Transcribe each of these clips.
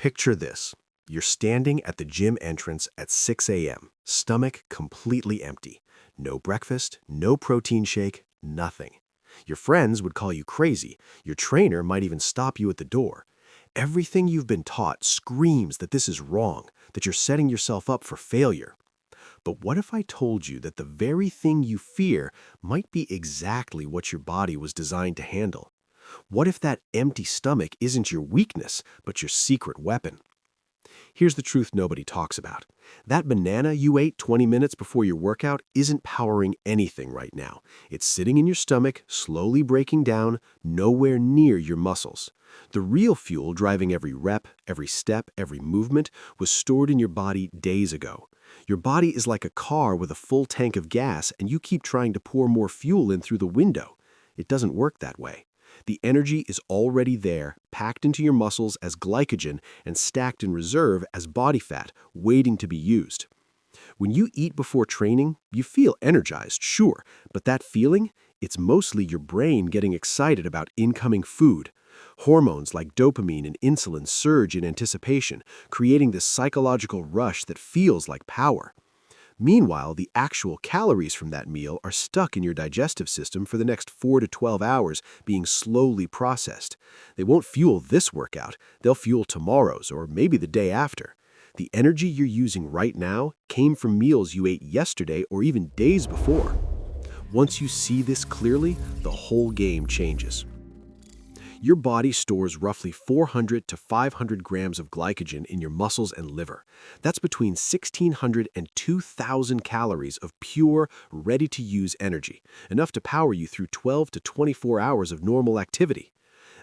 Picture this. You're standing at the gym entrance at 6 a.m., stomach completely empty. No breakfast, no protein shake, nothing. Your friends would call you crazy. Your trainer might even stop you at the door. Everything you've been taught screams that this is wrong, that you're setting yourself up for failure. But what if I told you that the very thing you fear might be exactly what your body was designed to handle? What if that empty stomach isn't your weakness, but your secret weapon? Here's the truth nobody talks about. That banana you ate 20 minutes before your workout isn't powering anything right now. It's sitting in your stomach, slowly breaking down, nowhere near your muscles. The real fuel driving every rep, every step, every movement was stored in your body days ago. Your body is like a car with a full tank of gas, and you keep trying to pour more fuel in through the window. It doesn't work that way. The energy is already there, packed into your muscles as glycogen and stacked in reserve as body fat, waiting to be used. When you eat before training, you feel energized, sure, but that feeling, it's mostly your brain getting excited about incoming food. Hormones like dopamine and insulin surge in anticipation, creating this psychological rush that feels like power. Meanwhile, the actual calories from that meal are stuck in your digestive system for the next 4 to 12 hours, being slowly processed. They won't fuel this workout, they'll fuel tomorrow's or maybe the day after. The energy you're using right now came from meals you ate yesterday or even days before. Once you see this clearly, the whole game changes. Your body stores roughly 400 to 500 grams of glycogen in your muscles and liver. That's between 1,600 and 2,000 calories of pure, ready-to-use energy, enough to power you through 12 to 24 hours of normal activity.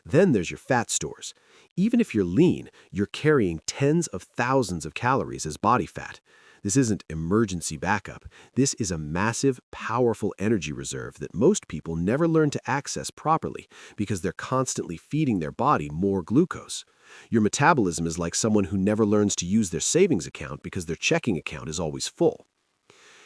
Then there's your fat stores. Even if you're lean, you're carrying tens of thousands of calories as body fat. This isn't emergency backup. This is a massive, powerful energy reserve that most people never learn to access properly because they're constantly feeding their body more glucose. Your metabolism is like someone who never learns to use their savings account because their checking account is always full.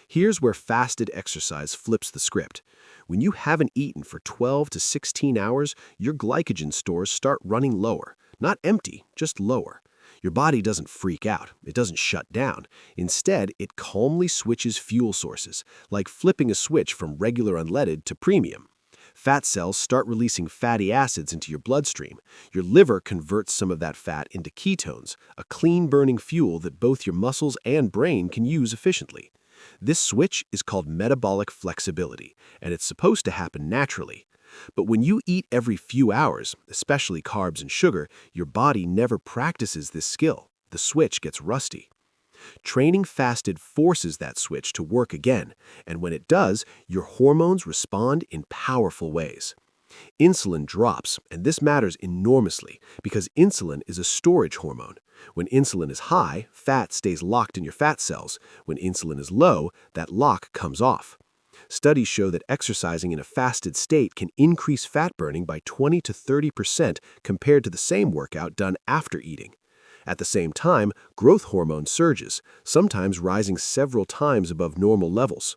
Here's where fasted exercise flips the script. When you haven't eaten for 12 to 16 hours, your glycogen stores start running lower. Not empty, just lower. Your body doesn't freak out. It doesn't shut down. Instead, it calmly switches fuel sources, like flipping a switch from regular unleaded to premium. Fat cells start releasing fatty acids into your bloodstream. Your liver converts some of that fat into ketones, a clean-burning fuel that both your muscles and brain can use efficiently. This switch is called metabolic flexibility, and it's supposed to happen naturally. But when you eat every few hours, especially carbs and sugar, your body never practices this skill. The switch gets rusty. Training fasted forces that switch to work again, and when it does, your hormones respond in powerful ways. Insulin drops, and this matters enormously because insulin is a storage hormone. When insulin is high, fat stays locked in your fat cells. When insulin is low, that lock comes off. Studies show that exercising in a fasted state can increase fat burning by 20 to 30% compared to the same workout done after eating. At the same time, growth hormone surges, sometimes rising several times above normal levels.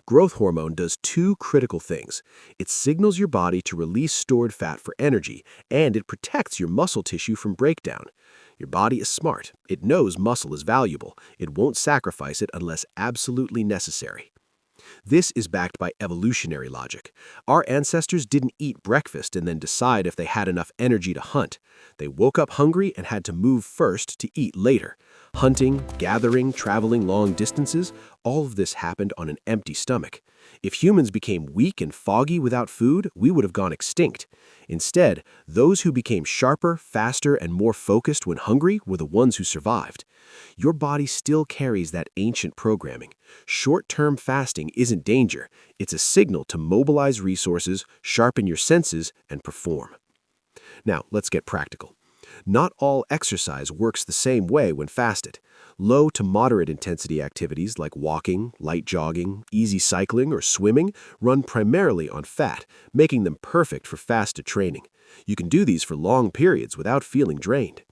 Growth hormone does two critical things. It signals your body to release stored fat for energy, and it protects your muscle tissue from breakdown. Your body is smart. It knows muscle is valuable. It won't sacrifice it unless absolutely necessary. This is backed by evolutionary logic. Our ancestors didn't eat breakfast and then decide if they had enough energy to hunt. They woke up hungry and had to move first to eat later. Hunting, gathering, traveling long distances, all of this happened on an empty stomach. If humans became weak and foggy without food, we would have gone extinct. Instead, those who became sharper, faster, and more focused when hungry were the ones who survived. Your body still carries that ancient programming. Short-term fasting isn't danger. It's a signal to mobilize resources, sharpen your senses, and perform. Now, let's get practical. Not all exercise works the same way when fasted. Low to moderate intensity activities like walking, light jogging, easy cycling, or swimming run primarily on fat, making them perfect for fasted training. You can do these for long periods without feeling drained.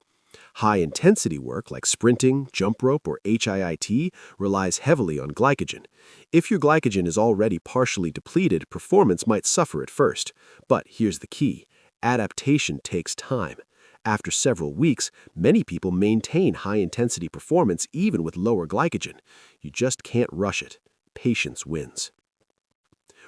High-intensity work like sprinting, jump rope, or HIIT relies heavily on glycogen. If your glycogen is already partially depleted, performance might suffer at first. But here's the key. Adaptation takes time. After several weeks, many people maintain high-intensity performance even with lower glycogen. You just can't rush it. Patience wins.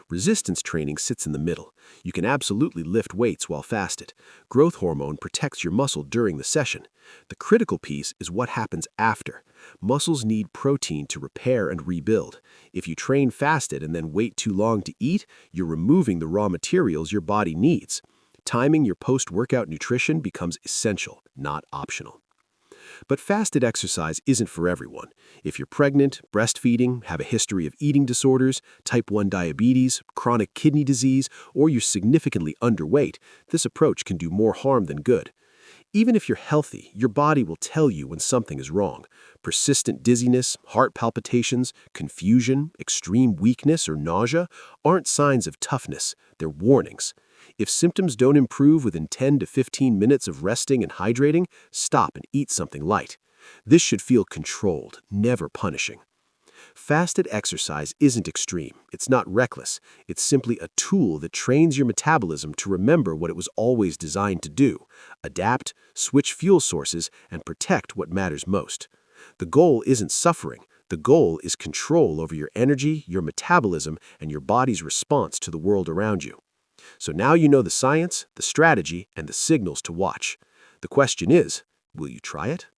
Resistance training sits in the middle. You can absolutely lift weights while fasted. Growth hormone protects your muscle during the session. The critical piece is what happens after. Muscles need protein to repair and rebuild. If you train fasted and then wait too long to eat, you're removing the raw materials your body needs. Timing your post-workout nutrition becomes essential, not optional. But fasted exercise isn't for everyone. If you're pregnant, breastfeeding, have a history of eating disorders, type 1 diabetes, chronic kidney disease, or you're significantly underweight, this approach can do more harm than good. Even if you're healthy, your body will tell you when something is wrong. Persistent dizziness, heart palpitations, confusion, extreme weakness, or nausea aren't signs of toughness, they're warnings. If symptoms don't improve within 10 to 15 minutes of resting and hydrating, stop and eat something light. This should feel controlled, never punishing. Fasted exercise isn't extreme. It's not reckless. It's simply a tool that trains your metabolism to remember what it was always designed to do: adapt, switch fuel sources, and protect what matters most. The goal isn't suffering. The goal is control over your energy, your metabolism, and your body's response to the world around you. So now you know the science, the strategy, and the signals to watch. The question is, will you try it?